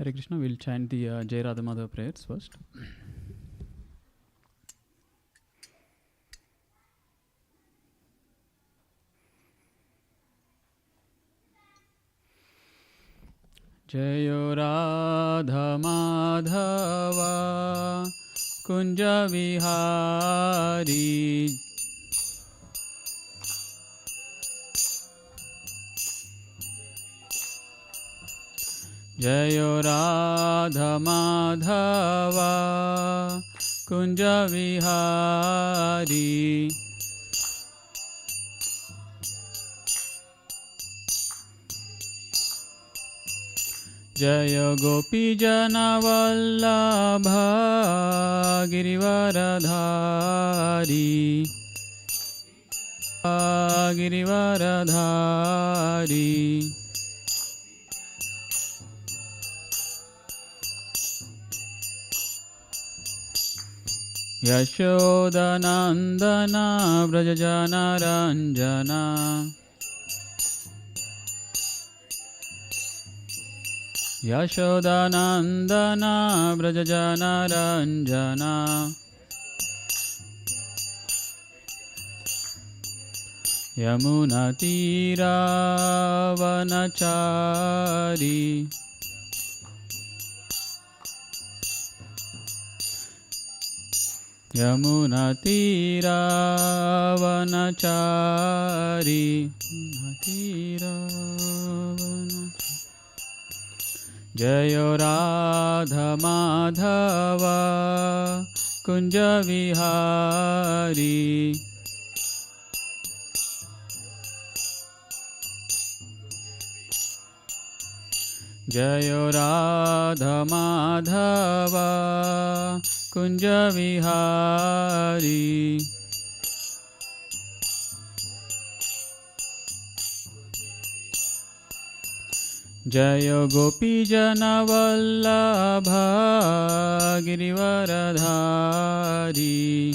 Hare Krishna, we'll chant the Jai Radha Madhava prayers first. Jayo Radha Madhava Kunja Vihari Jayo Radha Madhava Kunja Vihari Jaya Gopi Jana Vallabha Girivaradhari Girivaradhari Yashodanandana Vrajajana Ranjana Yashodanandana Vrajajana Ranjana Yamuna Tira Vanachari Yamuna Tira Vanachari Jayo Radha Madhava Kunja Vihari Jayo Radha Madhava Kunja Vihari Jayo Gopi Jana Vallabha Girivaradhari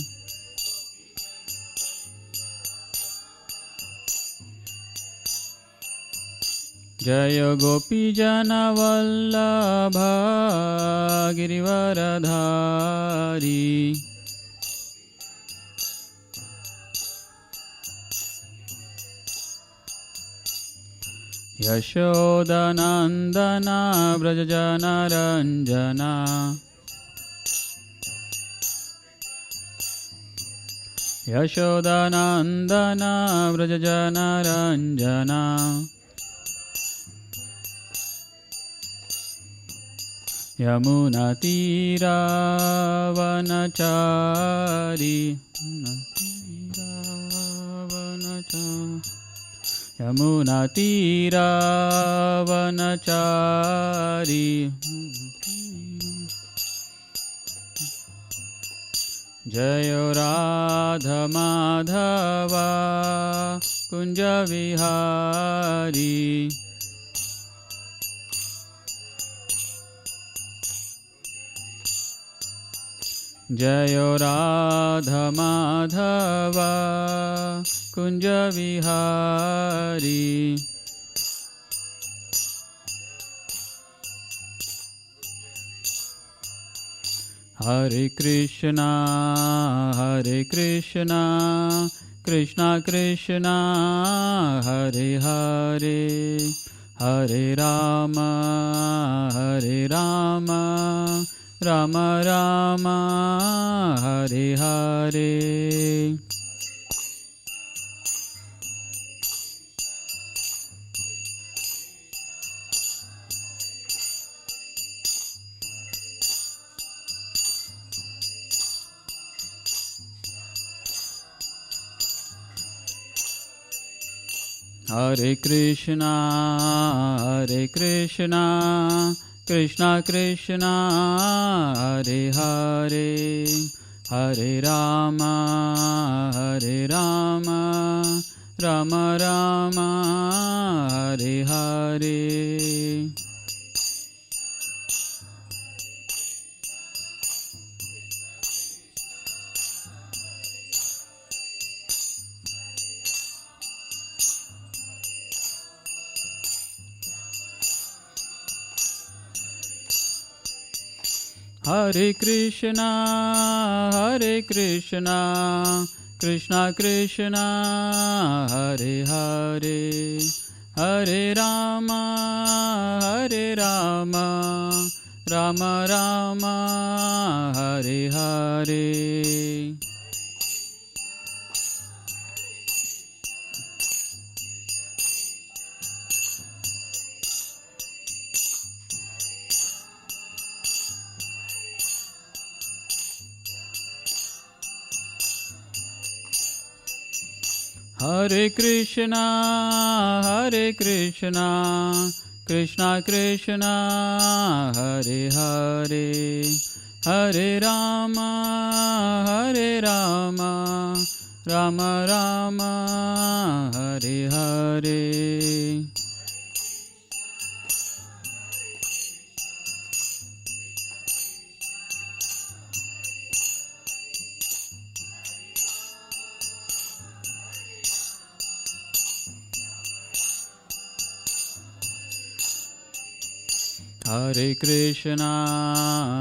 Jayo Gopi Jana Vallabha Girivaradhari Yashodanandana Vrajajana Ranjana Yashodanandana Vrajajana Ranjana Yamunatiravanachari. Yamunatiravanachari. Jayo Radha Madhava Kunja Vihari. Jayo Radha Madhava Kunja Vihari. Hare Krishna, Krishna Krishna, Hare Hare, Hare Rama, Rama Rama, Hare Hare. Hare Krishna, Krishna Krishna, Hare Hare, Hare Rama, Rama Rama, Hare Hare. Hare Krishna, Krishna Krishna, Hare Hare, Hare Rama, Rama Rama, Hare Hare. Hare Krishna, Krishna Krishna, Hare Hare, Hare Rama, Rama Rama, Hare Hare.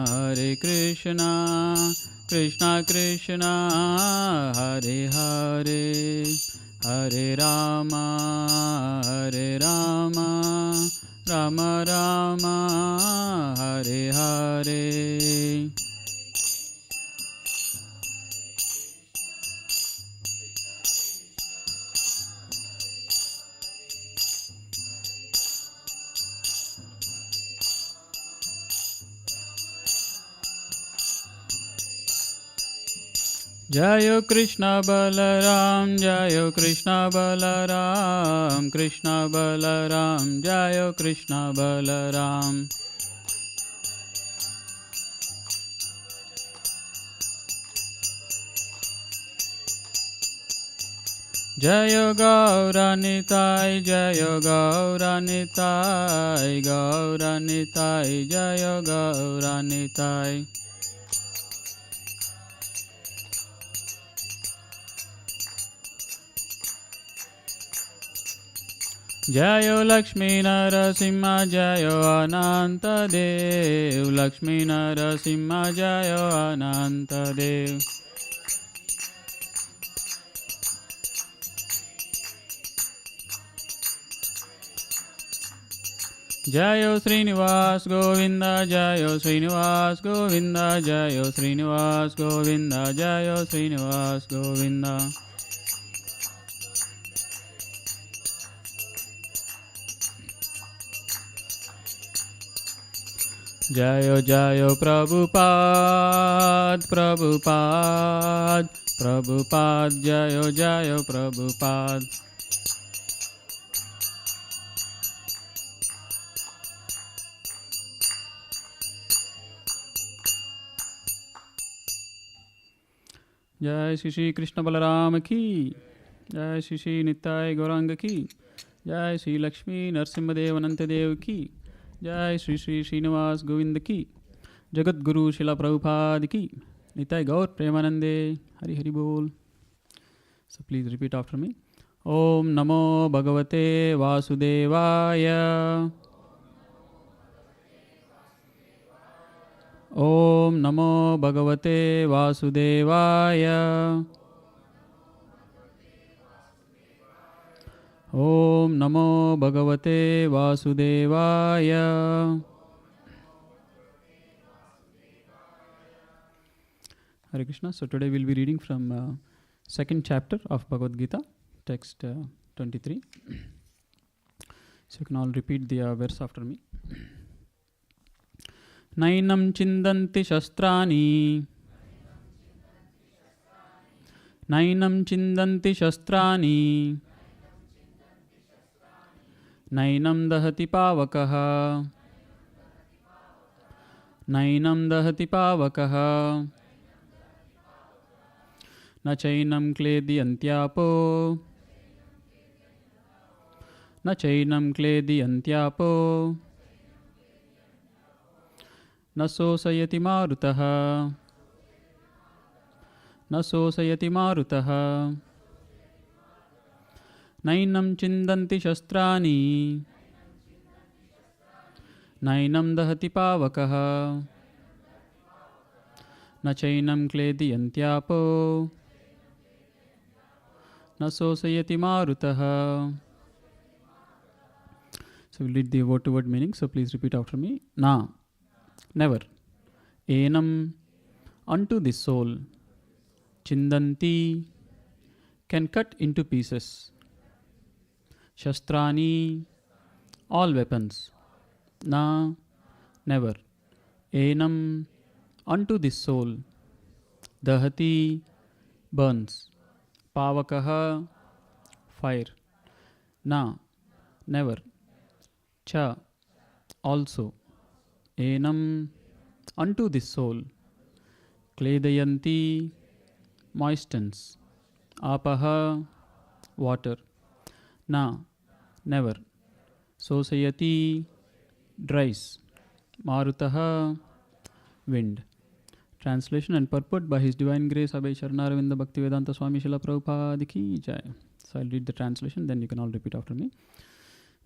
Hare Krishna, Krishna Krishna, Hare Hare, Hare Rama, Rama Rama, Hare Hare. Jayo Krishna Balaram, Jayo Krishna Balaram, Krishna Balaram, Jayo Krishna Balaram. Jayo Gauranitai, Jayo Gauranitai, Gauranitai, Jayo Gauranitai. Jayo Lakshmi Narasimha, Jayo Ananta Dev, Lakshmi Narasimha, Jayo Ananta Dev. Jayo Srinivas Govinda, Jayo Srinivas Govinda, Jayo Srinivas Govinda, Jayo Srinivas Govinda. Jayo Jayo Prabhupada, Prabhupada, Prabhupada, Jayo Jayo Prabhupada. Jai Shri Shri Krishna Balaram ki, Jai Shri Shri Nittai Gauranga ki, Jai Shri Lakshmi Narsimhadev Anantadev ki, Jai Shri Shri Srinivas Govinda ki, Jagat Guru Srila Prabhupada ki, Nittai Gaur Premanande, Hari Hari Bol. So please repeat after me. Om Namo Bhagavate Vasudevaya. Om Namo Bhagavate Vasudevaya. Om Namo Bhagavate Vasudevaya. Hare Krishna. So today we'll be reading from second chapter of Bhagavad Gita, text 23. So you can all repeat the verse after me. Nainam chindanti shastrani. Nainam chindanti shastrani. Nainam dahati pavakaha. Nainam dahati pavakaha. Na chainam kledi antyapo. Na chainam kledi antyapo. Na sosayati marutaha. Na sosayati marutaha. Nainam chindanti shastrani. Nainam dahati pavakaha. Na chainam kledi antyapo. Na sosayati marutaha. So we'll read the word-to-word meaning. So please repeat after me. Na, never. Enam, unto the soul. Chindanti, can cut into pieces. Shastrani, all weapons. Na, never. Enam, unto the soul. Dahati, burns. Pavakaha, fire. Na, never. Cha, also. Enam, unto the soul. Kledayanti, moistens. Apaha, water. Na, never. Sosayati, dries. Marutaha, wind. Translation and purport by His Divine Grace Abhay Sharanaravinda Bhaktivedanta Swami Srila Prabhupada ki jai. So I'll read the translation, then you can all repeat after me.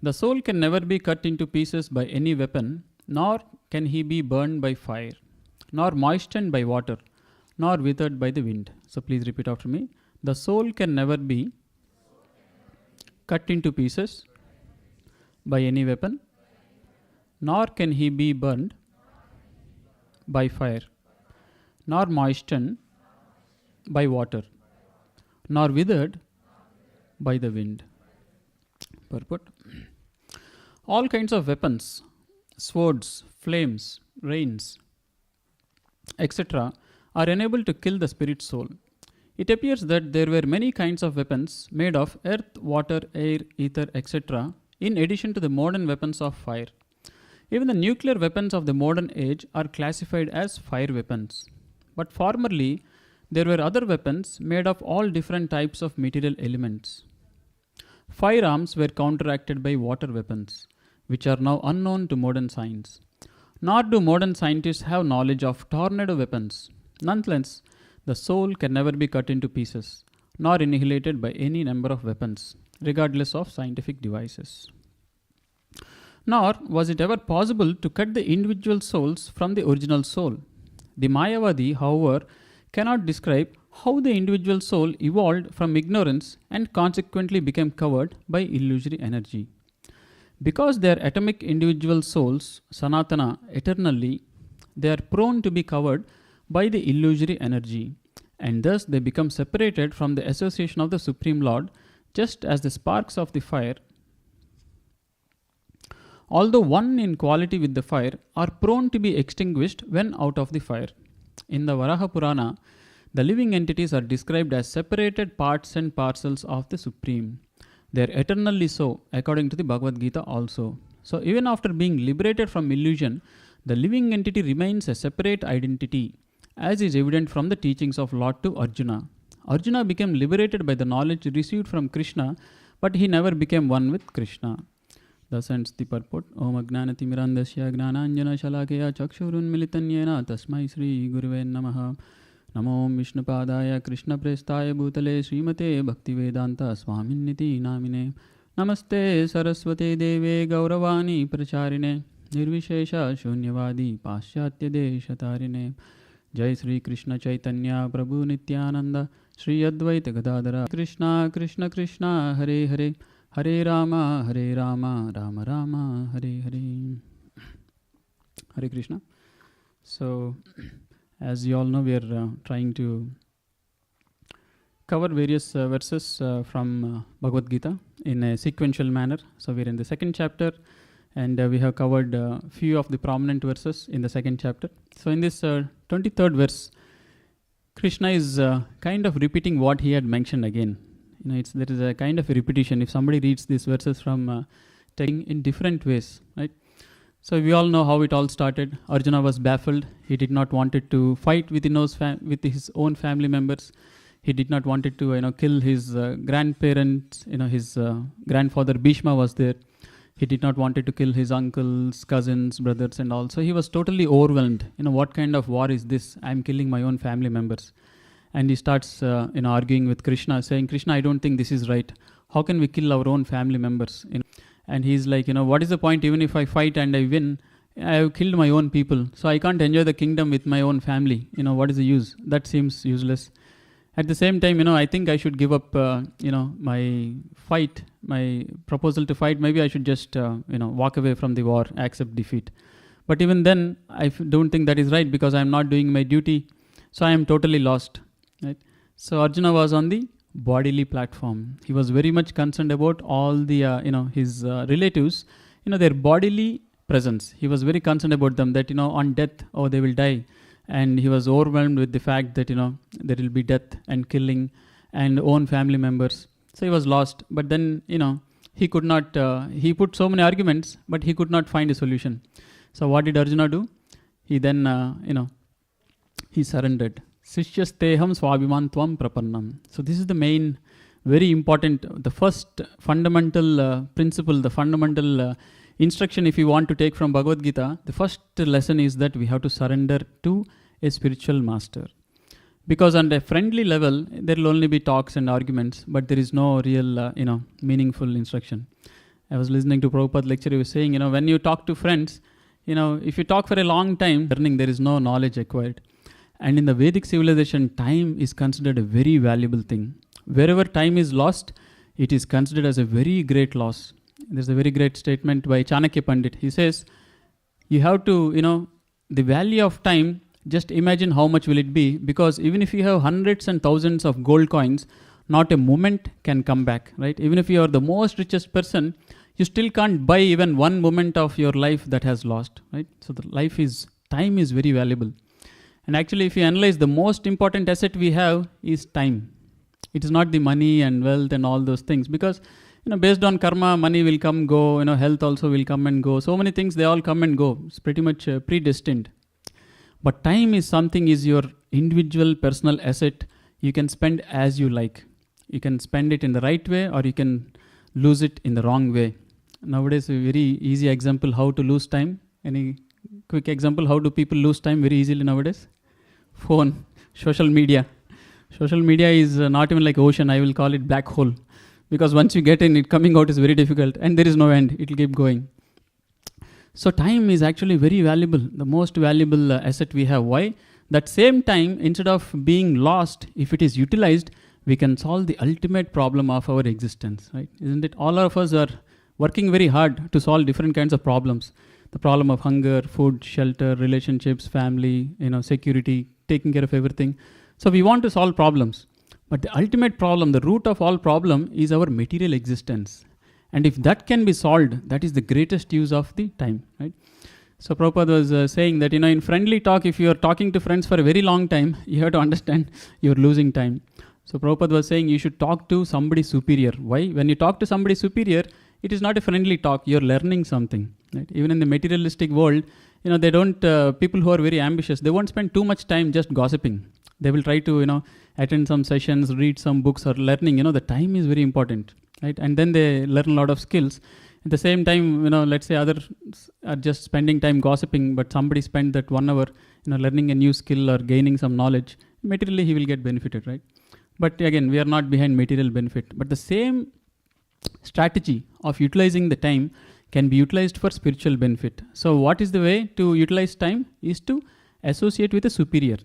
The soul can never be cut into pieces by any weapon, nor can he be burned by fire, nor moistened by water, nor withered by the wind. So please repeat after me. The soul can never be cut into pieces by any weapon, nor can he be burned by fire, nor moistened by water, nor withered by the wind. Purport. All kinds of weapons, swords, flames, rains, etc. are unable to kill the spirit soul. It appears that there were many kinds of weapons made of earth, water, air, ether, etc. in addition to the modern weapons of fire. Even the nuclear weapons of the modern age are classified as fire weapons. But formerly, there were other weapons made of all different types of material elements. Firearms were counteracted by water weapons, which are now unknown to modern science. Nor do modern scientists have knowledge of tornado weapons. Nonetheless, the soul can never be cut into pieces, nor annihilated by any number of weapons, regardless of scientific devices. Nor was it ever possible to cut the individual souls from the original soul. The Mayavadi, however, cannot describe how the individual soul evolved from ignorance and consequently became covered by illusory energy. Because they are atomic individual souls, Sanatana, eternally, they are prone to be covered by the illusory energy, and thus they become separated from the association of the Supreme Lord, just as the sparks of the fire although one in quality with the fire, are prone to be extinguished when out of the fire. In the Varaha Purana, the living entities are described as separated parts and parcels of the Supreme. They are eternally so, according to the Bhagavad Gita also. So even after being liberated from illusion, the living entity remains a separate identity, as is evident from the teachings of Lord to Arjuna. Arjuna became liberated by the knowledge received from Krishna, but he never became one with Krishna. Thus ends the purport. Om Agnanati Mirandasya Gnananjana Shalakaya Chakshurun Militanyena Tasmai Sri Guruve Namaha. Namo Vishnupadaya Krishna Prestaya Bhutale Srimate Bhaktivedanta Swaminiti Namine. Namaste Saraswate Deve Gauravani Pracharine Nirvishesha Shunyavadi Paschatya Deshatarine. Jai Sri Krishna Chaitanya Prabhu Nityananda Sri Advaita Gadadara. Krishna Krishna Krishna Hare Hare Hare Rama Rama Rama Hare Hare. Hare Krishna. So, as you all know, we are trying to cover various verses from Bhagavad Gita in a sequential manner. So we are in the second chapter, and we have covered a few of the prominent verses in the second chapter. So in this 23rd verse, Krishna is kind of repeating what he had mentioned again. You know, there is a kind of a repetition. If somebody reads these verses from taking in different ways, right? So we all know how it all started. Arjuna was baffled. He did not wanted to fight with his own family members. He did not wanted to kill his grandparents. His grandfather Bhishma was there. He did not wanted to kill his uncles, cousins, brothers, and all. So he was totally overwhelmed. What kind of war is this? I am killing my own family members. And he starts arguing with Krishna, saying, Krishna, I don't think this is right. How can we kill our own family members? And he's like, what is the point? Even if I fight and I win, I have killed my own people. So I can't enjoy the kingdom with my own family. What is the use? That seems useless. At the same time, I think I should give up, my fight, my proposal to fight. Maybe I should just, walk away from the war, accept defeat. But even then, I don't think that is right, because I am not doing my duty. So I am totally lost. Right? So Arjuna was on the bodily platform. He was very much concerned about all the, his relatives, their bodily presence. He was very concerned about them, that, on death, they will die. And he was overwhelmed with the fact that, there will be death and killing and own family members. So he was lost. But then, he could not, he put so many arguments, but he could not find a solution. So what did Arjuna do? He then, he surrendered. Sishyasteham swabhimantvam prapannam. So this is the main, very important, the first fundamental principle, the fundamental instruction if you want to take from Bhagavad Gita. The first lesson is that we have to surrender to a spiritual master. Because on a friendly level, there will only be talks and arguments, but there is no real, meaningful instruction. I was listening to Prabhupada lecture. He was saying, when you talk to friends, if you talk for a long time, learning, there is no knowledge acquired. And in the Vedic civilization, time is considered a very valuable thing. Wherever time is lost, it is considered as a very great loss. There's a very great statement by Chanakya Pandit. He says, you have to, the value of time, just imagine how much will it be, because even if you have hundreds and thousands of gold coins, not a moment can come back, right? Even if you are the most richest person, you still can't buy even one moment of your life that has lost, right? So time is very valuable. And actually, if you analyze, the most important asset we have is time. It is not the money and wealth and all those things, because based on karma, money will come, go, health also will come and go. So many things, they all come and go. It's pretty much predestined. But time is your individual personal asset. You can spend as you like. You can spend it in the right way, or you can lose it in the wrong way. Nowadays, a very easy example how to lose time. Any quick example, how do people lose time very easily nowadays? Phone, social media. Social media is not even like ocean. I will call it black hole. Because once you get in, it coming out is very difficult, and there is no end. It will keep going. So time is actually very valuable, the most valuable asset we have. Why? That same time, instead of being lost, if it is utilized, we can solve the ultimate problem of our existence, right? Isn't it? All of us are working very hard to solve different kinds of problems. The problem of hunger, food, shelter, relationships, family, security, taking care of everything. So we want to solve problems. But the ultimate problem, the root of all problem, is our material existence. And if that can be solved, that is the greatest use of the time, right? So Prabhupada was saying that, in friendly talk, if you are talking to friends for a very long time, you have to understand you're losing time. So Prabhupada was saying you should talk to somebody superior. Why? When you talk to somebody superior, it is not a friendly talk, you're learning something, right? Even in the materialistic world, they don't, people who are very ambitious, they won't spend too much time just gossiping. They will try to, attend some sessions, read some books or learning, the time is very important, right? And then they learn a lot of skills. At the same time, let's say others are just spending time gossiping, but somebody spent that 1 hour, learning a new skill or gaining some knowledge, materially he will get benefited, right? But again, we are not behind material benefit. But the same strategy of utilizing the time can be utilized for spiritual benefit. So what is the way to utilize time? Is to associate with a superior.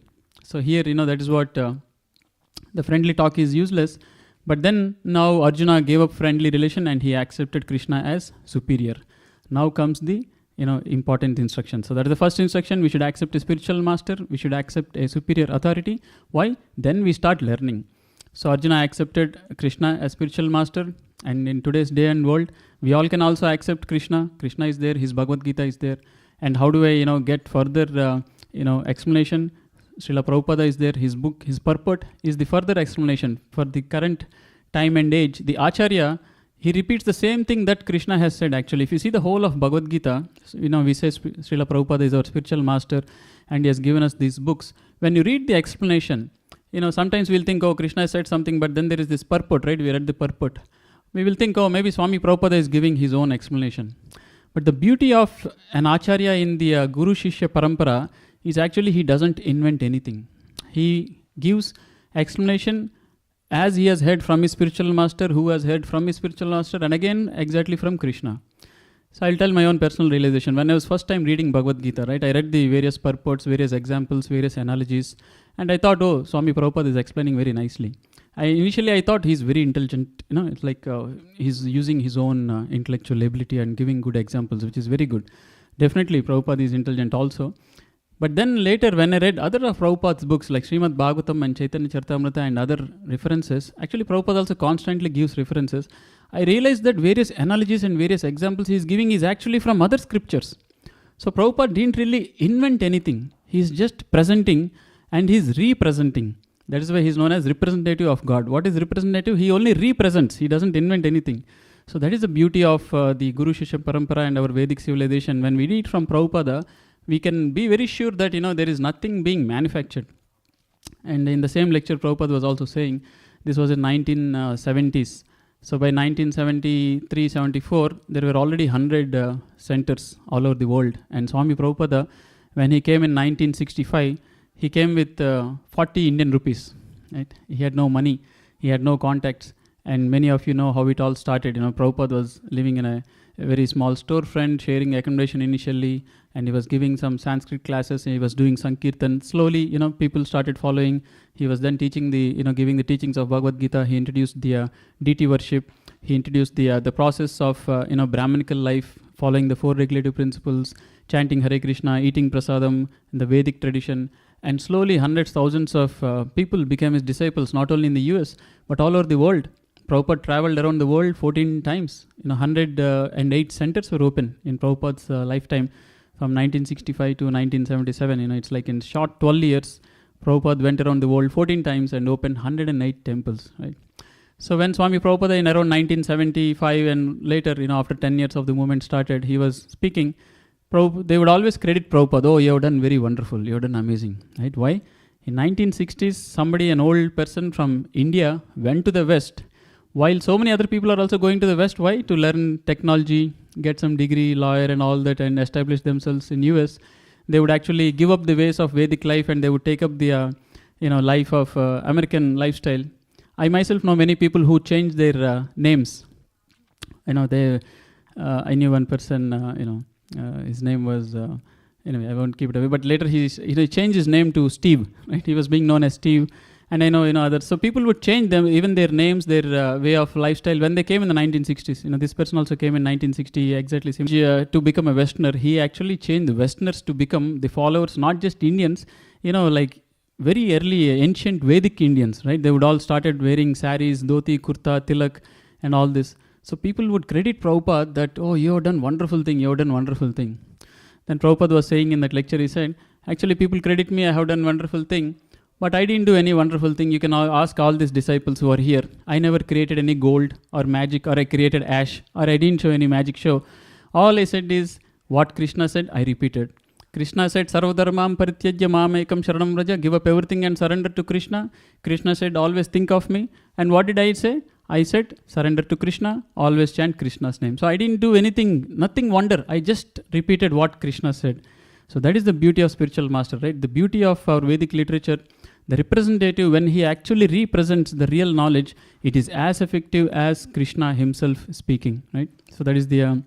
So here, that is what the friendly talk is useless. But then now Arjuna gave up friendly relation and he accepted Krishna as superior. Now comes the important instruction. So that is the first instruction. We should accept a spiritual master. We should accept a superior authority. Why? Then we start learning. So Arjuna accepted Krishna as spiritual master. And in today's day and world, we all can also accept Krishna. Krishna is there. His Bhagavad Gita is there. And how do I get further explanation? Srila Prabhupada is there, his book, his purport is the further explanation for the current time and age. The Acharya, he repeats the same thing that Krishna has said actually. If you see the whole of Bhagavad Gita, we say Srila Prabhupada is our spiritual master and he has given us these books. When you read the explanation, sometimes we'll think, oh, Krishna said something, but then there is this purport, right? We read the purport. We will think, oh, maybe Swami Prabhupada is giving his own explanation. But the beauty of an Acharya in the Guru Shishya Parampara is actually he doesn't invent anything. He gives explanation as he has heard from his spiritual master, who has heard from his spiritual master, and again exactly from Krishna. So I'll tell my own personal realization. When I was first time reading Bhagavad Gita, right, I read the various purports, various examples, various analogies, and I thought, oh, Swami Prabhupada is explaining very nicely. Initially I thought he's very intelligent, it's like he's using his own intellectual ability and giving good examples, which is very good. Definitely Prabhupada is intelligent also. But then later when I read other of Prabhupada's books like Srimad Bhagavatam and Chaitanya Charitamrita and other references, actually Prabhupada also constantly gives references. I realized that various analogies and various examples he is giving is actually from other scriptures. So Prabhupada didn't really invent anything. He is just presenting and he is representing. That is why he is known as representative of God. What is representative? He only represents. He doesn't invent anything. So that is the beauty of the Guru Shishya Parampara and our Vedic civilization. When we read from Prabhupada, we can be very sure that there is nothing being manufactured. And in the same lecture, Prabhupada was also saying, this was in 1970s. So by 1973-74, there were already 100 centers all over the world. And Swami Prabhupada, when he came in 1965, he came with 40 Indian rupees. Right? He had no money, he had no contacts. And many of you know how it all started. Prabhupada was living in a very small storefront, sharing accommodation initially, and he was giving some Sanskrit classes, and he was doing Sankirtan. Slowly, people started following. He was then teaching giving the teachings of Bhagavad Gita. He introduced the deity worship. He introduced the process of, Brahmanical life, following the 4 regulative principles, chanting Hare Krishna, eating prasadam, in the Vedic tradition. And slowly, hundreds, thousands of people became his disciples, not only in the US, but all over the world. Prabhupada traveled around the world 14 times. 108 centers were open in Prabhupada's lifetime from 1965 to 1977. It's like in short 12 years, Prabhupada went around the world 14 times and opened 108 temples. Right? So when Swami Prabhupada in around 1975 and later, after 10 years of the movement started, he was speaking, they would always credit Prabhupada, oh, you have done very wonderful, you have done amazing. Right? Why? In 1960s, an old person from India went to the West, while so many other people are also going to the West. Why? To learn technology, get some degree, lawyer and all that, and establish themselves in US. They would actually give up the ways of Vedic life and they would take up the life of American lifestyle. I myself know many people who changed their names. I knew one person, his name was, anyway, I won't keep it away, but later he changed his name to Steve, right? He was being known as Steve. And I know, others. So people would change them, even their names, their way of lifestyle. When they came in the 1960s, this person also came in 1960, exactly same. To become a Westerner, he actually changed the Westerners to become the followers, not just Indians, like very early ancient Vedic Indians, right? They would all started wearing saris, dhoti, kurta, tilak, and all this. So people would credit Prabhupada that, oh, you have done wonderful thing, you have done wonderful thing. Then Prabhupada was saying in that lecture, he said, actually people credit me, I have done wonderful thing, but I didn't do any wonderful thing. You can ask all these disciples who are here. I never created any gold or magic, or I created ash, or I didn't show any magic show. All I said is, what Krishna said, I repeated. Krishna said, Sarvadharmam parityajya mamekam sharanam vraja, give up everything and surrender to Krishna. Krishna said, always think of me. And what did I say? I said, surrender to Krishna, always chant Krishna's name. So I didn't do anything, nothing wonder. I just repeated what Krishna said. So that is the beauty of spiritual master, right? The beauty of our Vedic literature, the representative, when he actually represents the real knowledge, it is as effective as Krishna himself speaking, right? So that is the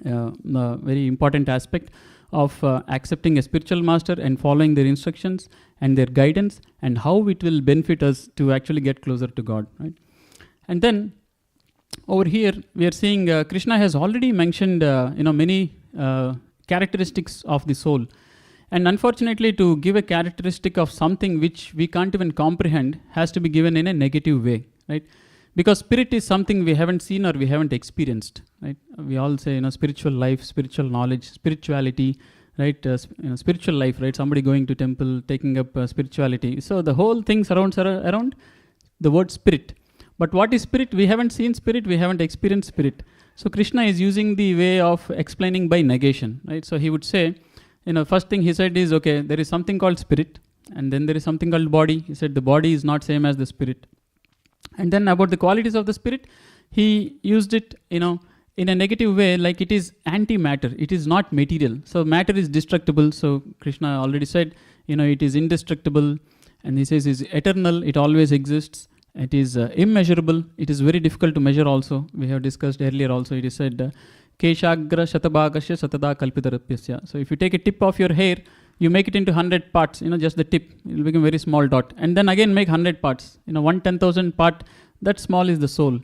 very important aspect of accepting a spiritual master and following their instructions and their guidance, and how it will benefit us to actually get closer to God, right? And then over here we are seeing Krishna has already mentioned many characteristics of the soul, and unfortunately to give a characteristic of something which we can't even comprehend has to be given in a negative way, right? Because spirit is something we haven't seen or we haven't experienced, right? We all say, spiritual life, spiritual knowledge, spirituality, right? Spiritual life, right? Somebody going to temple, taking up spirituality. So the whole thing surrounds around the word spirit. But what is spirit? We haven't seen spirit, we haven't experienced spirit. So Krishna is using the way of explaining by negation, right? So he would say, first thing he said is, okay, there is something called spirit, and then there is something called body. He said the body is not same as the spirit. And then about the qualities of the spirit, he used it, in a negative way, like it is anti-matter. It is not material. So matter is destructible. So Krishna already said, it is indestructible. And he says it's eternal. It always exists. It is immeasurable. It is very difficult to measure also. We have discussed earlier also. It is said, Keshagra shatabhakasya satada kalpitarapyasya. So if you take a tip of your hair, you make it into 100 parts, just the tip, it will become a very small dot. And then again make 100 parts, 1/10,000 part, that small is the soul.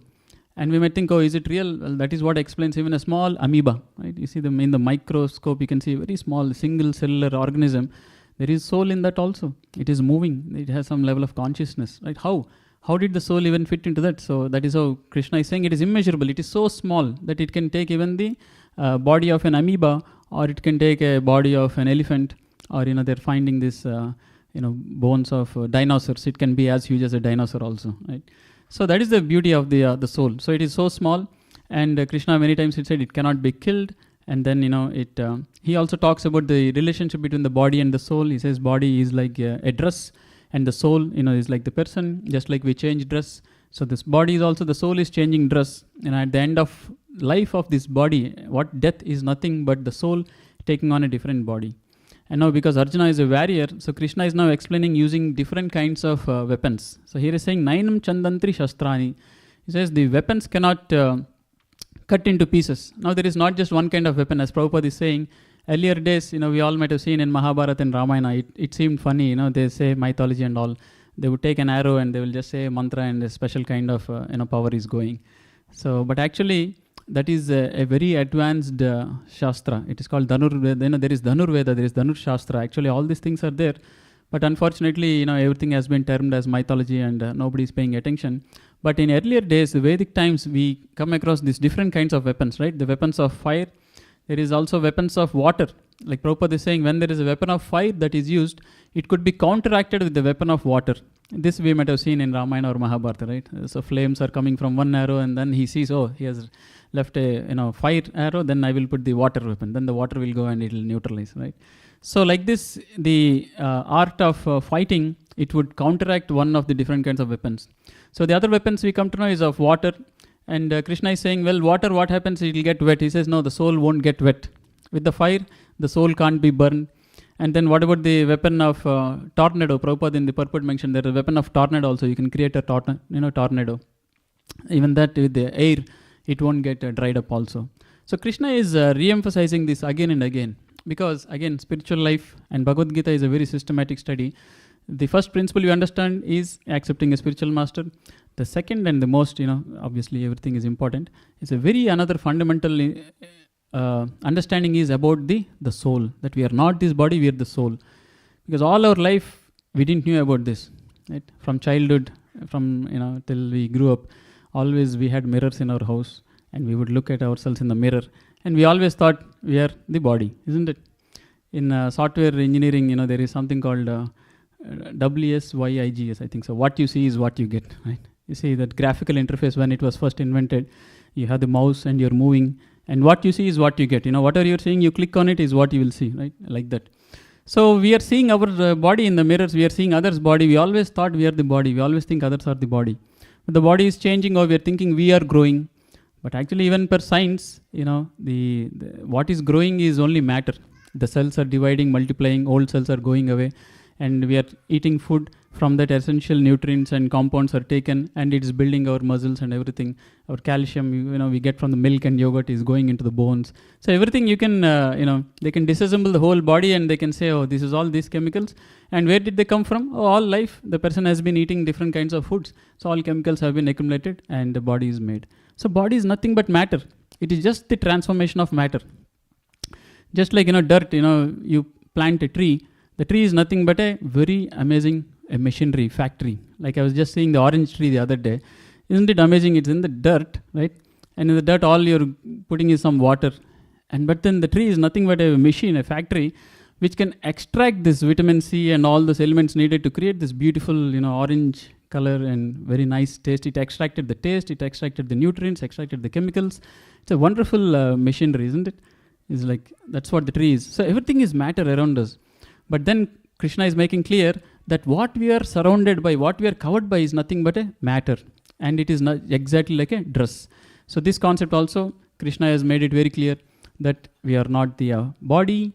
And we might think, oh, is it real? Well, that is what explains even a small amoeba, right? You see them in the microscope, you can see a very small single cellular organism. There is soul in that also. It is moving, it has some level of consciousness, right? How did the soul even fit into that? So that is how Krishna is saying it is immeasurable. It is so small that it can take even the body of an amoeba, or it can take a body of an elephant, or they're finding this bones of dinosaurs. It can be as huge as a dinosaur also, right? So that is the beauty of the soul. So it is so small, and Krishna many times he said it cannot be killed. And then he also talks about the relationship between the body and the soul. He says body is like a dress, and the soul is like the person. Just like we change dress, so this body is also, the soul is changing dress. And at the end of life of this body, what death is nothing but the soul taking on a different body. And now because Arjuna is a warrior, so Krishna is now explaining using different kinds of weapons. So here is saying, Nainam Chandantri Shastrani. He says the weapons cannot cut into pieces. Now there is not just one kind of weapon, as Prabhupada is saying. Earlier days, we all might have seen in Mahabharata and Ramayana, it seemed funny, they say mythology and all. They would take an arrow and they will just say a mantra, and a special kind of power is going. So, but actually, that is a very advanced Shastra. It is called Dhanurveda. There is Dhanurveda, there is Dhanur Shastra. Actually, all these things are there. But unfortunately, everything has been termed as mythology, and nobody is paying attention. But in earlier days, the Vedic times, we come across these different kinds of weapons, right? The weapons of fire. There is also weapons of water. Like Prabhupada is saying, when there is a weapon of fire that is used, it could be counteracted with the weapon of water. This we might have seen in Ramayana or Mahabharata, right? So flames are coming from one arrow, and then he sees, oh, he has left a fire arrow, then I will put the water weapon. Then the water will go and it will neutralize, right? So like this, the art of fighting, it would counteract one of the different kinds of weapons. So the other weapons we come to know is of water. And Krishna is saying, well, water, what happens? It will get wet. He says, no, the soul won't get wet. With the fire, the soul can't be burned. And then what about the weapon of tornado? Prabhupada in the purport mentioned there is a weapon of tornado also. You can create a tornado. Even that with the air, it won't get dried up also. So Krishna is re-emphasizing this again and again. Because again, spiritual life and Bhagavad Gita is a very systematic study. The first principle you understand is accepting a spiritual master. The second and the most, obviously everything is important. It's a very another fundamental understanding is about the soul. That we are not this body, we are the soul. Because all our life, we didn't know about this. Right? From childhood, from till we grew up, always we had mirrors in our house. and we would look at ourselves in the mirror, and we always thought we are the body, isn't it? In software engineering, there is something called WSYIGS, I think so. What you see is what you get, right? You see that graphical interface when it was first invented, you have the mouse and you're moving, and what you see is what you get. Whatever you're seeing, you click on it is what you will see, right? Like that. So we are seeing our body in the mirrors, we are seeing others' body. We always thought we are the body. We always think others are the body. But the body is changing, or we are thinking we are growing. But actually, even per science, the what is growing is only matter. The cells are dividing, multiplying, old cells are going away, and we are eating food. From that, essential nutrients and compounds are taken, and it is building our muscles and everything. Our calcium, we get from the milk and yogurt is going into the bones. So everything you can, they can disassemble the whole body, and they can say, oh, this is all these chemicals. And where did they come from? Oh, all life. The person has been eating different kinds of foods. So all chemicals have been accumulated, and the body is made. So body is nothing but matter. It is just the transformation of matter. Just like, dirt, you plant a tree. The tree is nothing but a very amazing machinery, factory. Like I was just seeing the orange tree the other day. Isn't it amazing? It's in the dirt, right? And in the dirt, all you're putting is some water. But then the tree is nothing but a machine, a factory, which can extract this vitamin C and all those elements needed to create this beautiful, orange color and very nice taste. It extracted the taste, it extracted the nutrients, extracted the chemicals. It's a wonderful machinery, isn't it? It's like, that's what the tree is. So everything is matter around us. But then Krishna is making clear that what we are surrounded by, what we are covered by is nothing but a matter. And it is not exactly like a dress. So this concept also, Krishna has made it very clear that we are not the body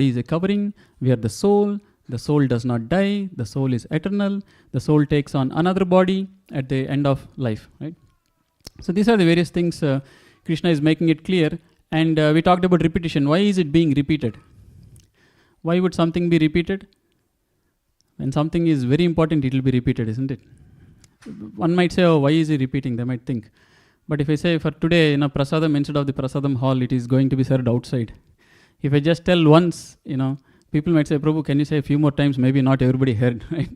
is a covering, we are the soul does not die, the soul is eternal, the soul takes on another body at the end of life, right? So these are the various things Krishna is making it clear. And we talked about repetition. Why is it being repeated? Why would something be repeated? When something is very important, it will be repeated, isn't it? One might say, oh, why is he repeating? They might think. But if I say for today, prasadam, instead of the prasadam hall, it is going to be served outside. If I just tell once, people might say, Prabhu, can you say a few more times? Maybe not everybody heard, right?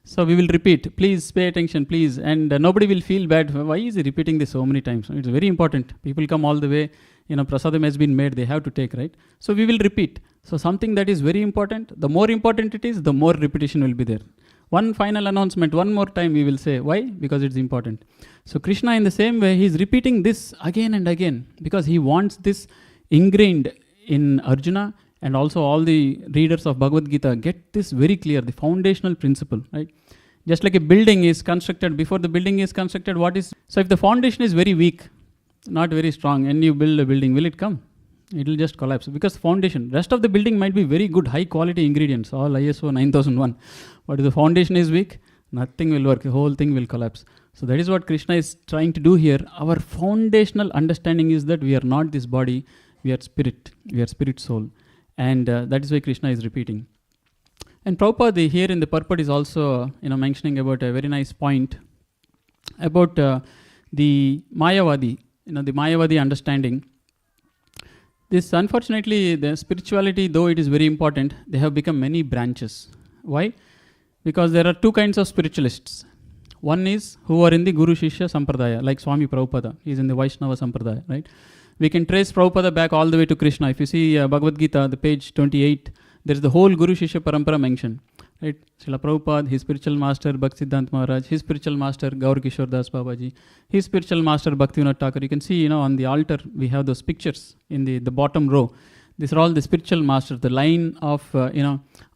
So we will repeat. Please pay attention, please. And nobody will feel bad. Why is he repeating this so many times? It's very important. People come all the way. Prasadam has been made. They have to take, right? So we will repeat. So something that is very important, the more important it is, the more repetition will be there. One final announcement, one more time we will say. Why? Because it's important. So Krishna, in the same way, he is repeating this again and again because he wants this ingrained in Arjuna, and also all the readers of Bhagavad Gita get this very clear, the foundational principle, right? Just like a building is constructed, before the building is constructed, so if the foundation is very weak, not very strong, and you build a building, will it come? It will just collapse because foundation. Rest of the building might be very good, high quality ingredients, all ISO 9001. But if the foundation is weak, nothing will work. The whole thing will collapse. So that is what Krishna is trying to do here. Our foundational understanding is that we are not this body, we are spirit. We are spirit soul. And that is why Krishna is repeating. And Prabhupada here in the purport is also mentioning about a very nice point about the Mayavadi, the Mayavadi understanding. This, unfortunately, the spirituality, though it is very important, they have become many branches. Why? Because there are two kinds of spiritualists. One is who are in the Guru Shishya Sampradaya, like Swami Prabhupada. He is in the Vaishnava Sampradaya, right? We can trace Prabhupada back all the way to Krishna. If you see Bhagavad Gita, the page 28, there is the whole Guru Shishya Parampara mentioned. Right? Srila Prabhupada, his spiritual master Bhaktisiddhanta Maharaj, his spiritual master Gaur Kishore Das Babaji, his spiritual master Bhaktivinoda Thakur. You can see, on the altar we have those pictures in the bottom row. These are all the spiritual masters. The line of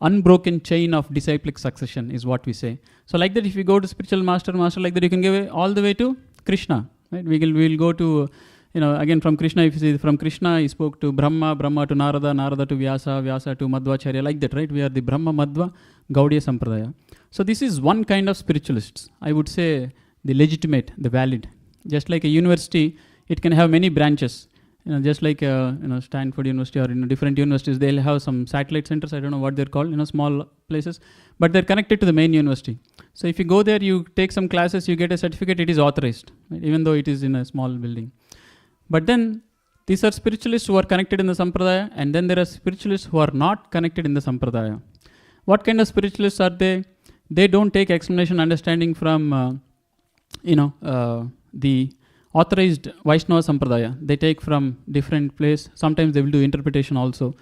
unbroken chain of disciplic succession is what we say. So like that, if you go to spiritual master like that, you can go all the way to Krishna. Right? We will go to again from Krishna. If you see from Krishna, he spoke to Brahma to Narada to Vyasa to Madhvacharya, like that, right? We are the Brahma Madhva Gaudiya Sampradaya. So this is one kind of spiritualists. I would say the legitimate, the valid. Just like a university, it can have many branches. Just like Stanford University or different universities, they'll have some satellite centers. I don't know what they're called, small places, but they're connected to the main university. So if you go there, you take some classes, you get a certificate, it is authorized, right? Even though it is in a small building. But then these are spiritualists who are connected in the Sampradaya, and then there are spiritualists who are not connected in the Sampradaya. What kind of spiritualists are they? They don't take explanation, understanding from, the authorized Vaishnava Sampradaya. They take from different place. Sometimes they will do interpretation also.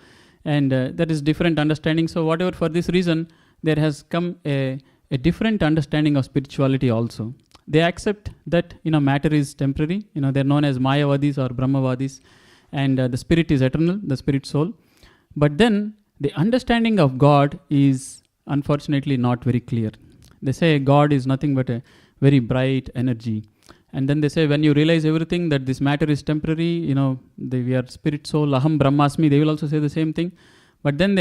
And that is different understanding. So whatever, for this reason, there has come a different understanding of spirituality also. They accept that, matter is temporary. They're known as Mayavadis or Brahmavadis. And the spirit is eternal, the spirit soul. But then the understanding of God is unfortunately not very clear. They say God is nothing but a very bright energy. And then they say when you realize everything, that this matter is temporary, we are spirit soul, aham brahmasmi, they will also say the same thing. But then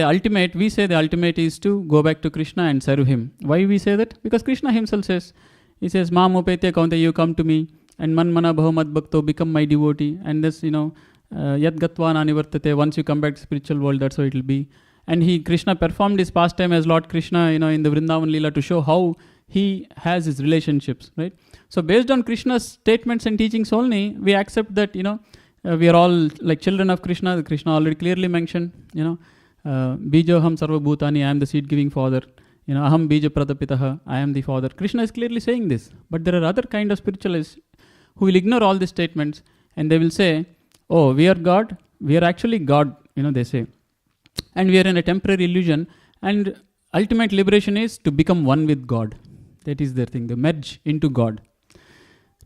we say the ultimate is to go back to Krishna and serve him. Why we say that? Because Krishna himself says, he says, Mam upetya kaunte, you come to me, and man mana bhavat bhakto, become my devotee. And this, yad gatva nanivartate, once you come back to spiritual world, that's how it will be. And Krishna performed his pastime as Lord Krishna, in the Vrindavan Leela to show how he has his relationships, right? So based on Krishna's statements and teachings only, we accept that, we are all like children of Krishna. Krishna already clearly mentioned, Bijoham sarva bhutani, I am the seed-giving father. Aham bija pradapitaha, I am the father. Krishna is clearly saying this. But there are other kind of spiritualists who will ignore all these statements and they will say, oh, we are God. We are actually God, they say. And we are in a temporary illusion. And ultimate liberation is to become one with God. That is their thing. They merge into God.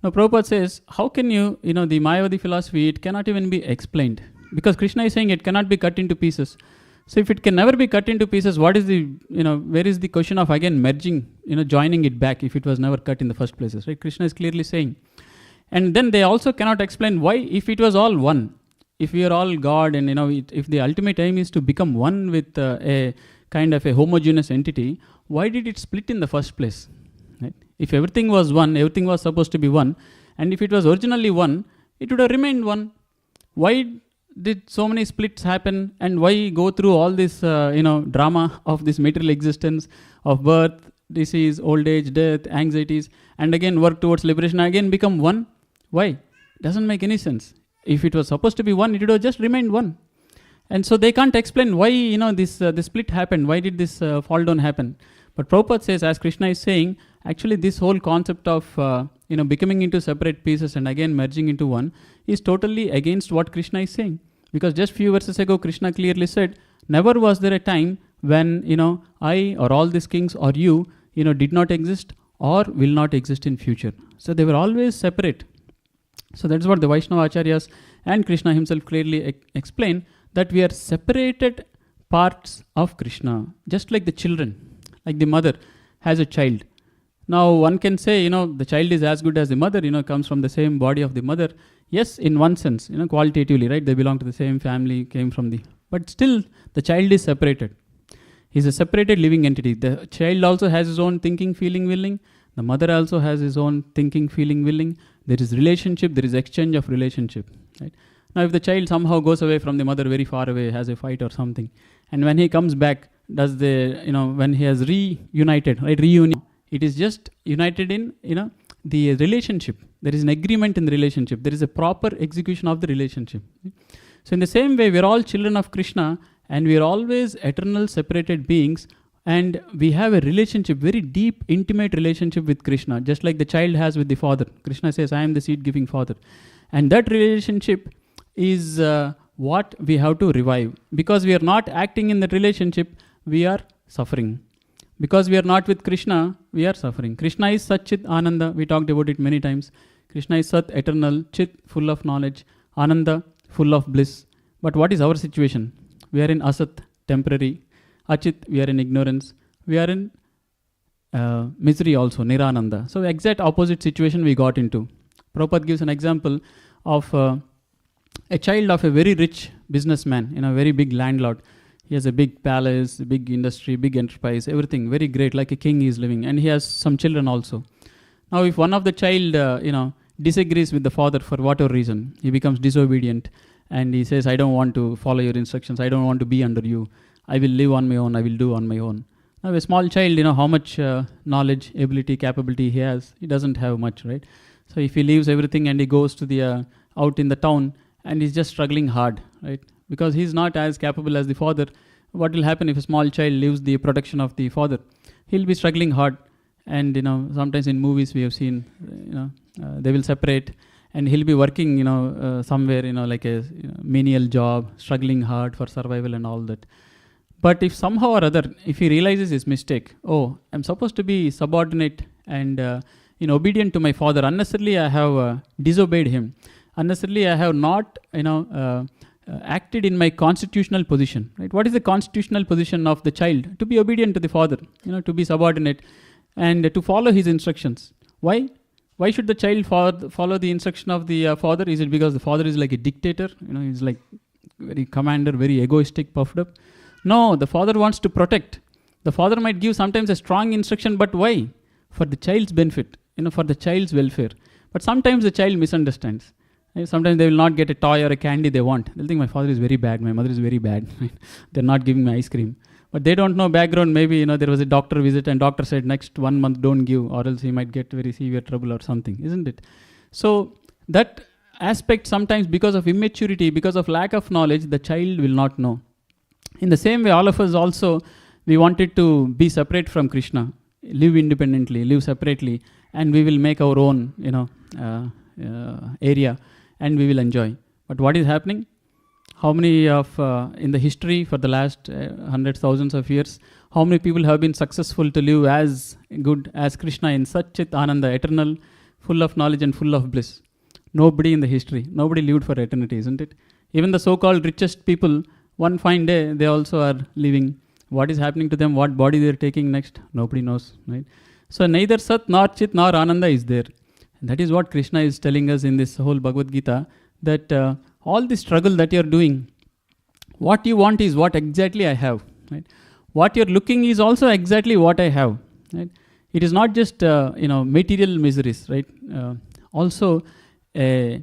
Now Prabhupada says, how can you, the Mayavadi philosophy, it cannot even be explained. Because Krishna is saying it cannot be cut into pieces. So if it can never be cut into pieces, what is the, where is the question of again merging, joining it back if it was never cut in the first places, right? Krishna is clearly saying. And then they also cannot explain why, if it was all one, if we are all God and, if the ultimate aim is to become one with a kind of a homogeneous entity, why did it split in the first place? Right? If everything was one, everything was supposed to be one, and if it was originally one, it would have remained one. Why did so many splits happen, and why go through all this, drama of this material existence, of birth, disease, old age, death, anxieties, and again work towards liberation, again become one? Why? Doesn't make any sense. If it was supposed to be one, it would have just remained one. And so they can't explain why, this split happened. Why did this fall down happen? But Prabhupada says, as Krishna is saying, actually this whole concept of, becoming into separate pieces and again merging into one is totally against what Krishna is saying. Because just few verses ago, Krishna clearly said, never was there a time when, I or all these kings or you, did not exist or will not exist in future. So they were always separate. So that's what the Vaishnava Acharyas and Krishna himself clearly explain, that we are separated parts of Krishna, just like the children, like the mother has a child. Now one can say, the child is as good as the mother, comes from the same body of the mother. Yes, in one sense, qualitatively, right? They belong to the same family, came from but still the child is separated. He's a separated living entity. The child also has his own thinking, feeling, willing. The mother also has his own thinking, feeling, willing. There is relationship, there is exchange of relationship, right? Now if the child somehow goes away from the mother, very far away, has a fight or something, and when he comes back, when he has reunited, right, reunion, it is just united in, the relationship. There is an agreement in the relationship. There is a proper execution of the relationship. So in the same way, we are all children of Krishna and we are always eternal separated beings, and we have a relationship, very deep, intimate relationship with Krishna, just like the child has with the father. Krishna says, I am the seed-giving father. And that relationship is what we have to revive. Because we are not acting in that relationship, we are suffering. Because we are not with Krishna, we are suffering. Krishna is Sat Chit Ananda. We talked about it many times. Krishna is Sat, eternal, Chit, full of knowledge, Ananda, full of bliss. But what is our situation? We are in Asat, temporary. Achit, we are in ignorance. We are in misery also, Nirananda. So exact opposite situation we got into. Prabhupada gives an example of a child of a very rich businessman, a very big landlord. He has a big palace, big industry, big enterprise, everything very great, like a king he is living. And he has some children also. Now if one of the child, disagrees with the father for whatever reason, he becomes disobedient and he says, I don't want to follow your instructions, I don't want to be under you, I will live on my own, I will do on my own. Now a small child, how much knowledge, ability, capability he has, he doesn't have much, right? So if he leaves everything and he goes to the out in the town and he's just struggling hard, right? Because he's not as capable as the father. What will happen if a small child leaves the protection of the father? He'll be struggling hard. And sometimes in movies we have seen, they will separate and he'll be working, somewhere, like a menial job, struggling hard for survival and all that. But if somehow or other, if he realizes his mistake, oh, I'm supposed to be subordinate and obedient to my father. Unnecessarily, I have disobeyed him. Unnecessarily, I have not, acted in my constitutional position. Right? What is the constitutional position of the child? To be obedient to the father, to be subordinate, and to follow his instructions. Why? Why should the child follow the instruction of the father? Is it because the father is like a dictator? He's like very commander, very egoistic, puffed up? No, the father wants to protect. The father might give sometimes a strong instruction, but why? For the child's benefit, for the child's welfare. But sometimes the child misunderstands. Sometimes they will not get a toy or a candy they want. They'll think my father is very bad, my mother is very bad. They're not giving me ice cream. But they don't know background. Maybe, there was a doctor visit and doctor said next 1 month don't give or else he might get very severe trouble or something, isn't it? So that aspect sometimes because of immaturity, because of lack of knowledge, the child will not know. In the same way, all of us also, we wanted to be separate from Krishna, live independently, live separately, and we will make our own, area, and we will enjoy. But what is happening? How many of, in the history for the last hundreds, thousands of years, how many people have been successful to live as good as Krishna in Satchit Ananda, eternal, full of knowledge and full of bliss? Nobody in the history. Nobody lived for eternity, isn't it? Even the so-called richest people, one fine day, they also are living. What is happening to them? What body they are taking next? Nobody knows, right? So neither Sat, nor Chit, nor Ananda is there. And that is what Krishna is telling us in this whole Bhagavad Gita, that all the struggle that you are doing, what you want is what exactly I have, right? What you're looking is also exactly what I have, right? It is not just, material miseries, right? Also a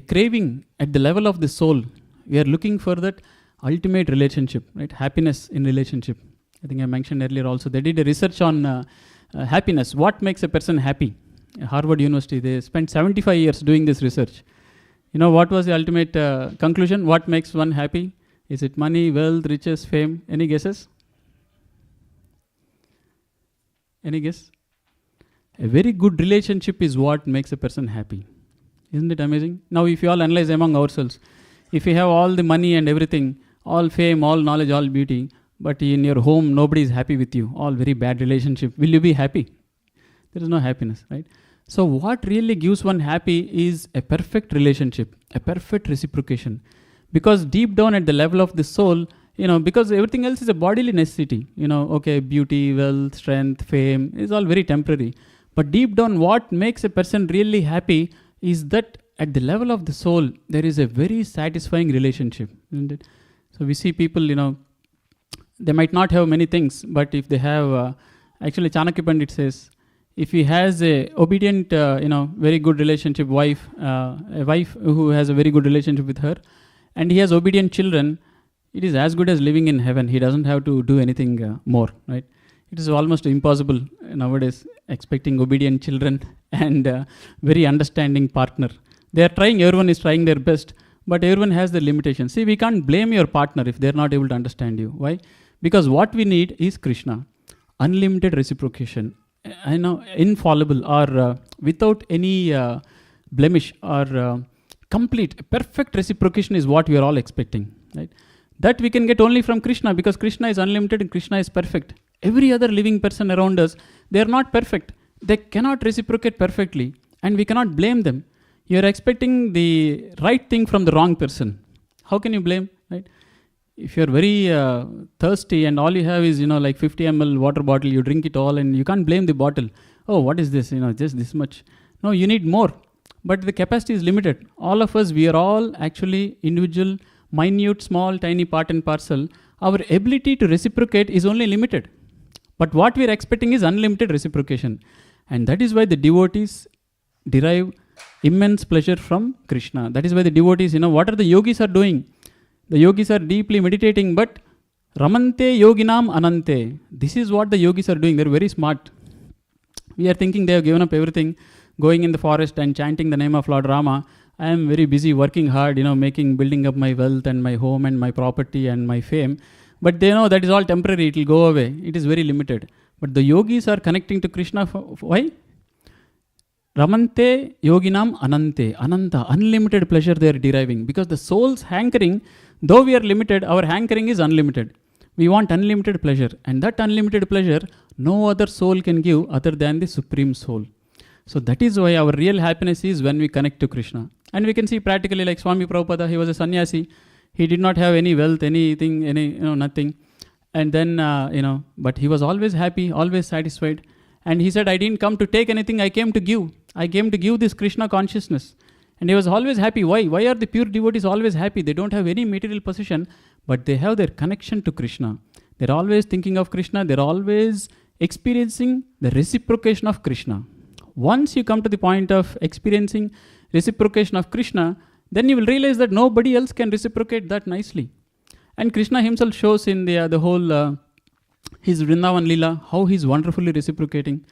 craving at the level of the soul. We are looking for that ultimate relationship, right? Happiness in relationship. I think I mentioned earlier also, they did a research on happiness. What makes a person happy? Harvard University, they spent 75 years doing this research. What was the ultimate conclusion? What makes one happy? Is it money, wealth, riches, fame? Any guesses? Any guess? A very good relationship is what makes a person happy. Isn't it amazing? Now, if you all analyze among ourselves, if you have all the money and everything, all fame, all knowledge, all beauty, but in your home, nobody is happy with you, all very bad relationship, will you be happy? There is no happiness, right? So what really gives one happy is a perfect relationship, a perfect reciprocation. Because deep down at the level of the soul, because everything else is a bodily necessity, okay, beauty, wealth, strength, fame is all very temporary. But deep down, what makes a person really happy is that at the level of the soul, there is a very satisfying relationship, isn't it? So we see people, they might not have many things, but if they have, actually Chanakya Pandit says, if he has a obedient, very good relationship wife, a wife who has a very good relationship with her, and he has obedient children, it is as good as living in heaven. He doesn't have to do anything more, right? It is almost impossible nowadays expecting obedient children and very understanding partner. They are trying, everyone is trying their best, but everyone has their limitations. See, we can't blame your partner if they're not able to understand you. Why? Because what we need is Krishna. Unlimited reciprocation. Infallible or without any blemish or complete, perfect reciprocation is what we are all expecting, right? That we can get only from Krishna, because Krishna is unlimited and Krishna is perfect. Every other living person around us, they are not perfect. They cannot reciprocate perfectly, and we cannot blame them. You are expecting the right thing from the wrong person. How can you blame, right? If you're very thirsty and all you have is, like 50 ml water bottle, you drink it all and you can't blame the bottle. Oh, what is this? Just this much. No, you need more. But the capacity is limited. All of us, we are all actually individual, minute, small, tiny part and parcel. Our ability to reciprocate is only limited. But what we are expecting is unlimited reciprocation. And that is why the devotees derive immense pleasure from Krishna. That is why the devotees, what are the yogis are doing? The yogis are deeply meditating, but Ramante yoginam anante. This is what the yogis are doing. They're very smart. We are thinking they have given up everything, going in the forest and chanting the name of Lord Rama. I am very busy working hard, building up my wealth and my home and my property and my fame. But they know that is all temporary. It will go away. It is very limited. But the yogis are connecting to Krishna. Why? Ramante yoginam anante. Ananta, unlimited pleasure they are deriving. Because the soul's hankering, though we are limited, our hankering is unlimited. We want unlimited pleasure. And that unlimited pleasure, no other soul can give other than the Supreme Soul. So that is why our real happiness is when we connect to Krishna. And we can see practically like Swami Prabhupada, he was a sannyasi. He did not have any wealth, anything, nothing. And then, but he was always happy, always satisfied. And he said, I didn't come to take anything, I came to give. I came to give this Krishna consciousness. And he was always happy. Why? Why are the pure devotees always happy? They don't have any material possession, but they have their connection to Krishna. They're always thinking of Krishna. They're always experiencing the reciprocation of Krishna. Once you come to the point of experiencing reciprocation of Krishna, then you will realize that nobody else can reciprocate that nicely. And Krishna himself shows in the whole his Vrindavan Leela, how he's wonderfully reciprocating.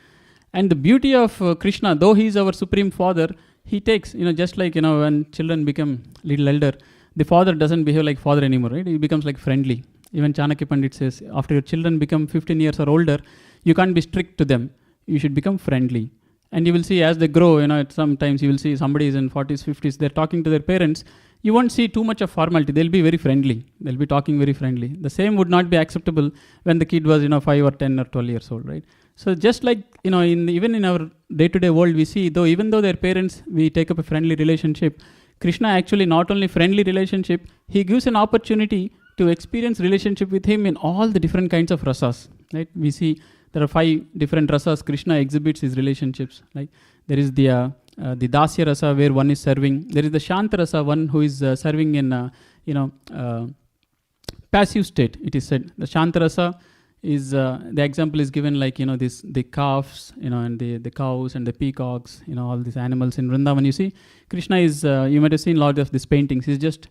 And the beauty of Krishna, though he is our Supreme Father, he takes, just like, when children become little elder, the father doesn't behave like father anymore, right? He becomes like friendly. Even Chanakya Pandit says, after your children become 15 years or older, you can't be strict to them. You should become friendly. And you will see as they grow, sometimes you will see somebody is in 40s, 50s, they're talking to their parents. You won't see too much of formality. They'll be very friendly. They'll be talking very friendly. The same would not be acceptable when the kid was, 5 or 10 or 12 years old, right? So just like, even in our day-to-day world, we see, even though their parents, we take up a friendly relationship, Krishna actually not only friendly relationship, he gives an opportunity to experience relationship with him in all the different kinds of rasas, right? We see there are 5 different rasas Krishna exhibits his relationships. Like there is the Dasya rasa where one is serving. There is the Shanta rasa, one who is serving in, passive state, it is said. The Shanta rasa is, the example is given like, the calves, and the cows and the peacocks, all these animals in Vrindavan. You see, Krishna is, you might have seen a lot of these paintings. He's just,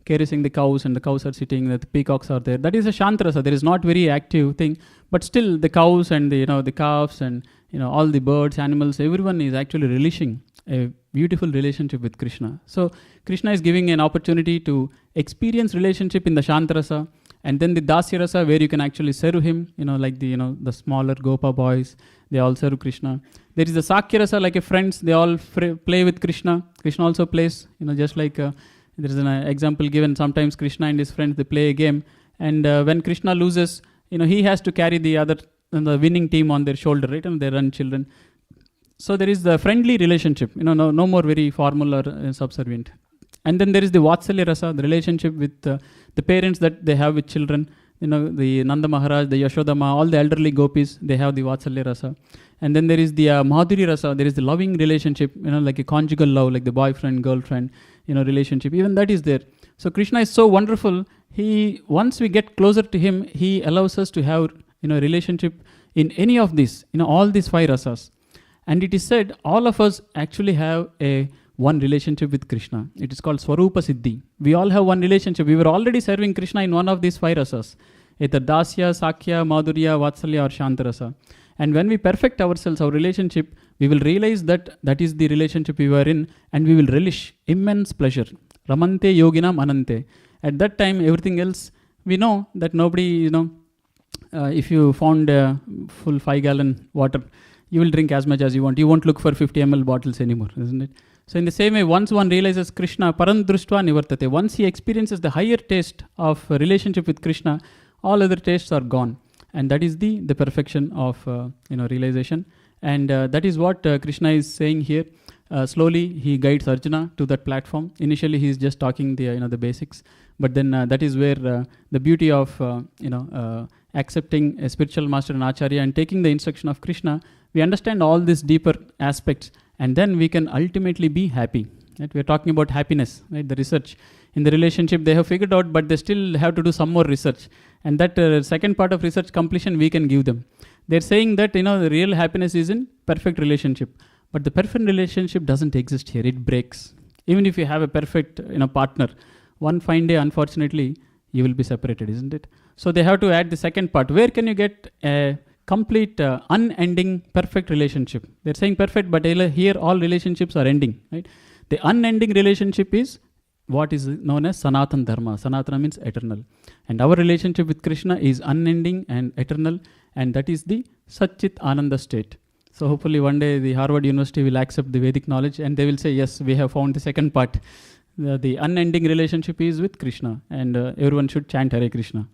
caressing the cows and the cows are sitting, the peacocks are there. That is a Shantarasa. There is not very active thing, but still the cows and the calves and, all the birds, animals, everyone is actually relishing a beautiful relationship with Krishna. So Krishna is giving an opportunity to experience relationship in the Shantarasa. And then the Dasya rasa where you can actually serve him, like the smaller Gopa boys, they all serve Krishna. There is the Sakya rasa, like a friends, they all play with Krishna. Krishna also plays, just like there is an example given. Sometimes Krishna and his friends, they play a game. And when Krishna loses, he has to carry the winning team on their shoulder, right? And they run children. So there is the friendly relationship, no more very formal or subservient. And then there is the Vatsalya rasa, the relationship with the parents that they have with children. The Nanda Maharaj, the Yashodama, all the elderly gopis, they have the Vatsalya rasa. And then there is the Madhuri rasa, there is the loving relationship, like a conjugal love, like the boyfriend, girlfriend, relationship. Even that is there. So Krishna is so wonderful. Once we get closer to him, he allows us to have, relationship in any of these, all these 5 rasas. And it is said, all of us actually have one relationship with Krishna. It is called Swarupa Siddhi. We all have one relationship. We were already serving Krishna in one of these 5 rasas, either Dasya, Sakya, Madhurya, Vatsalya or Shantarasa. And when we perfect ourselves, our relationship, we will realize that that is the relationship we were in, and we will relish immense pleasure. Ramante yoginam anante. At that time, everything else, we know that nobody, if you found a full 5-gallon water, you will drink as much as you want. You won't look for 50 ml bottles anymore, isn't it? So in the same way, once one realizes Krishna, parandruštva nivartate, once he experiences the higher taste of relationship with Krishna, all other tastes are gone. And that is the perfection of realization. And that is what Krishna is saying here. Slowly he guides Arjuna to that platform. Initially he is just talking the basics, but then that is where the beauty of accepting a spiritual master and acharya and taking the instruction of Krishna, we understand all these deeper aspects, and then we can ultimately be happy. Right? We are talking about happiness, right? The research in the relationship they have figured out, but they still have to do some more research. And that second part of research completion we can give them. They're saying that the real happiness is in perfect relationship, but the perfect relationship doesn't exist here. It breaks. Even if you have a perfect partner, one fine day, unfortunately, you will be separated, isn't it? So they have to add the second part. Where can you get a complete, unending, perfect relationship? They're saying perfect, but here all relationships are ending, right? The unending relationship is what is known as Sanatan Dharma. Sanatana means eternal. And our relationship with Krishna is unending and eternal, and that is the Satchit Ananda state. So hopefully one day the Harvard University will accept the Vedic knowledge and they will say, yes, we have found the second part. The unending relationship is with Krishna, and everyone should chant Hare Krishna.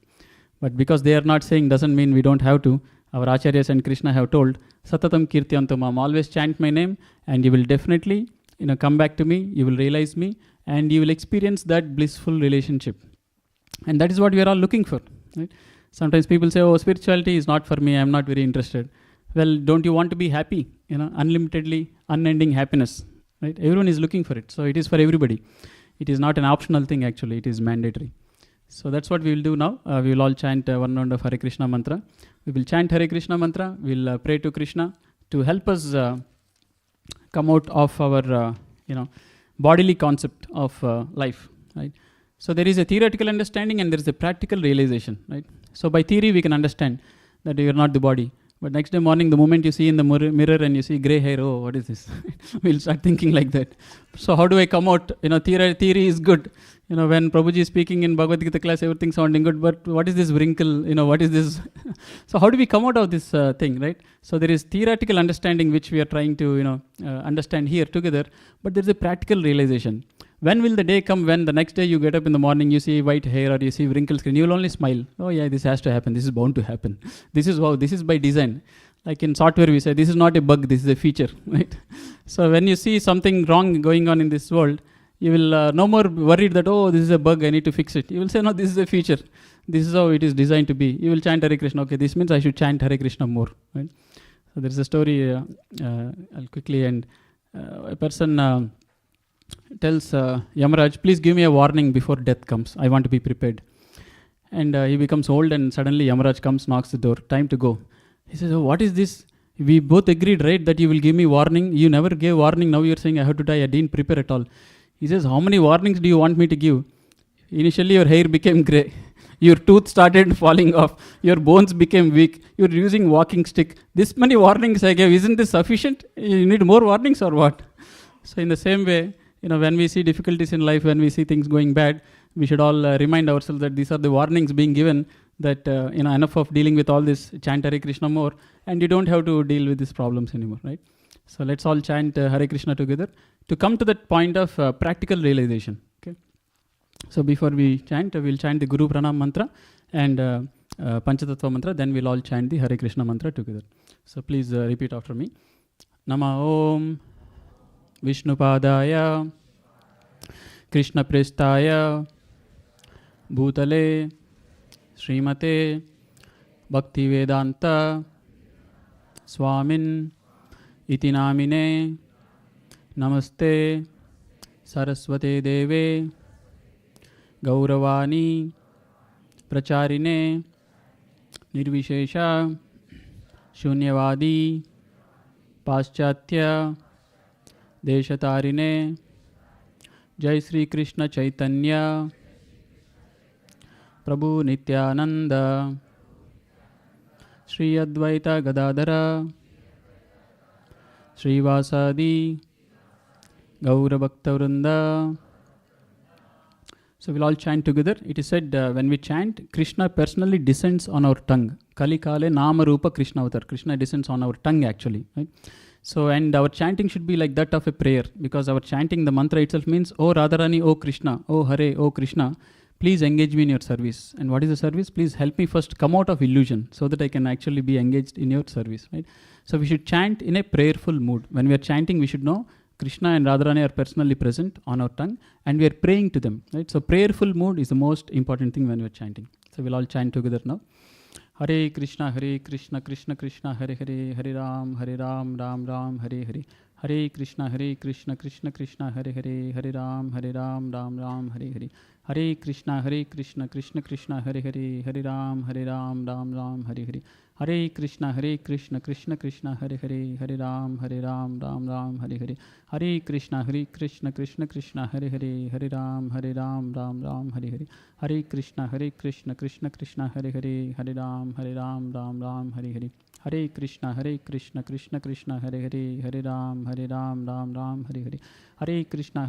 But because they are not saying, doesn't mean we don't have to. Our Acharyas and Krishna have told, Satatam Kirtyanto Mam, always chant my name and you will definitely come back to me, you will realize me, and you will experience that blissful relationship. And that is what we are all looking for. Right? Sometimes people say, oh, spirituality is not for me, I am not very interested. Well, don't you want to be happy? Unlimitedly, unending happiness. Right? Everyone is looking for it. So it is for everybody. It is not an optional thing actually, it is mandatory. So that's what we will do now. We will all chant one round of Hare Krishna mantra. We will chant Hare Krishna mantra. We will pray to Krishna to help us come out of our bodily concept of life. Right? So there is a theoretical understanding and there is a practical realization. Right? So by theory we can understand that you are not the body. But next day morning, the moment you see in the mirror and you see grey hair, oh, what is this? We'll start thinking like that. So how do I come out? Theory is good. When Prabhuji is speaking in Bhagavad Gita class, everything sounding good. But what is this wrinkle? What is this? So how do we come out of this thing, right? So there is theoretical understanding which we are trying to, understand here together. But there is a practical realization. When will the day come when the next day you get up in the morning, you see white hair or you see wrinkle skin, you will only smile. Oh yeah, this has to happen. This is bound to happen. This is by design. Like in software we say, this is not a bug, this is a feature. Right? So when you see something wrong going on in this world, you will no more worried that, oh, this is a bug, I need to fix it. You will say, no, this is a feature. This is how it is designed to be. You will chant Hare Krishna. Okay, this means I should chant Hare Krishna more. Right? So there is a story, I'll quickly end. A person tells Yamaraj, please give me a warning before death comes. I want to be prepared. And he becomes old and suddenly Yamaraj comes, knocks the door. Time to go. He says, oh, what is this? We both agreed, right, that you will give me warning. You never gave warning. Now you're saying I have to die. I didn't prepare at all. He says, how many warnings do you want me to give? Initially your hair became grey. Your tooth started falling off. Your bones became weak. You're using walking stick. This many warnings I gave. Isn't this sufficient? You need more warnings or what? So in the same way, when we see difficulties in life, when we see things going bad, we should all remind ourselves that these are the warnings being given that, enough of dealing with all this, chant Hare Krishna more, and you don't have to deal with these problems anymore, right? So let's all chant Hare Krishna together to come to that point of practical realization, okay? So before we chant, we'll chant the Guru Pranam mantra and Panchatattva mantra, then we'll all chant the Hare Krishna mantra together. So please repeat after me. Nama Om Vishnupadaya Krishna Prestaya Bhutale Srimate Bhaktivedanta Swamin Iti Namine Namaste Saraswate Deve Gauravani Pracharine Nirvishesha Shunyavadi Paschatya Deshatarine Jai Sri Krishna Chaitanya Prabhu Nityananda Sri Advaita Gadadhara Sri Vasadi Gaura Bhakta Vrinda. So we'll all chant together. It is said when we chant, Krishna personally descends on our tongue. Kali Kale Nama Rupa Krishna Avatar. Krishna descends on our tongue actually. Right? So, and our chanting should be like that of a prayer, because our chanting, the mantra itself means, Oh Radharani, Oh Krishna, Oh Hare, Oh Krishna, please engage me in your service. And what is the service? Please help me first come out of illusion so that I can actually be engaged in your service. Right? So we should chant in a prayerful mood. When we are chanting, we should know Krishna and Radharani are personally present on our tongue and we are praying to them. Right? So prayerful mood is the most important thing when we are chanting. So we'll all chant together now. Hare Krishna, Krishna Krishna, Hare Hare, Hare Ram, Ram Ram, Hare Hare. Hare Krishna, Krishna Krishna, Hare Hare, Hare Ram, Ram Ram, Hare Hare. Hare Krishna, Krishna Krishna, Hare Hare, Hare Ram, Ram Ram, Hare Hare. Hare Krishna, Krishna Krishna, Hare Hare, Hare Ram, Ram Hare Hare. Hare Krishna, Krishna Krishna, Hare Hare, Hare Ram, Ram Hare Hare. Hare Krishna, Krishna Krishna, Hare Hare, Hare Ram, Ram Hare Hare. Hare Krishna, Krishna Krishna, Hare Hare, Hare Ram, Ram Hare Hare. Hare Krishna,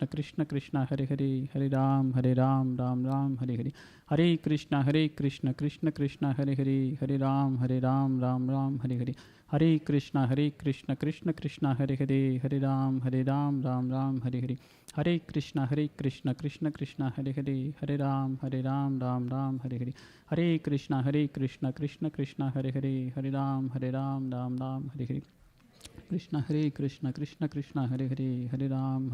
Krishna Krishna, Hare Hare, Hare Ram, Hare Ram, Ram Ram, Hare Hare. Hare Krishna, Krishna Krishna, Hare Hare, Hare Ram, Ram Ram, Hare Hare. Hare Krishna, Krishna Krishna, Hare Hare, Hare Ram, Ram Ram, Hare Hare. Hare Krishna, Krishna Krishna, Hare Hare, Hare Ram, Ram Ram, Hare Hare. Hare Krishna, Krishna Krishna, Hare Hare, Hare Ram, Ram Ram, Hare Hare. Krishna, Krishna Krishna, Hare Hare, Hare Ram,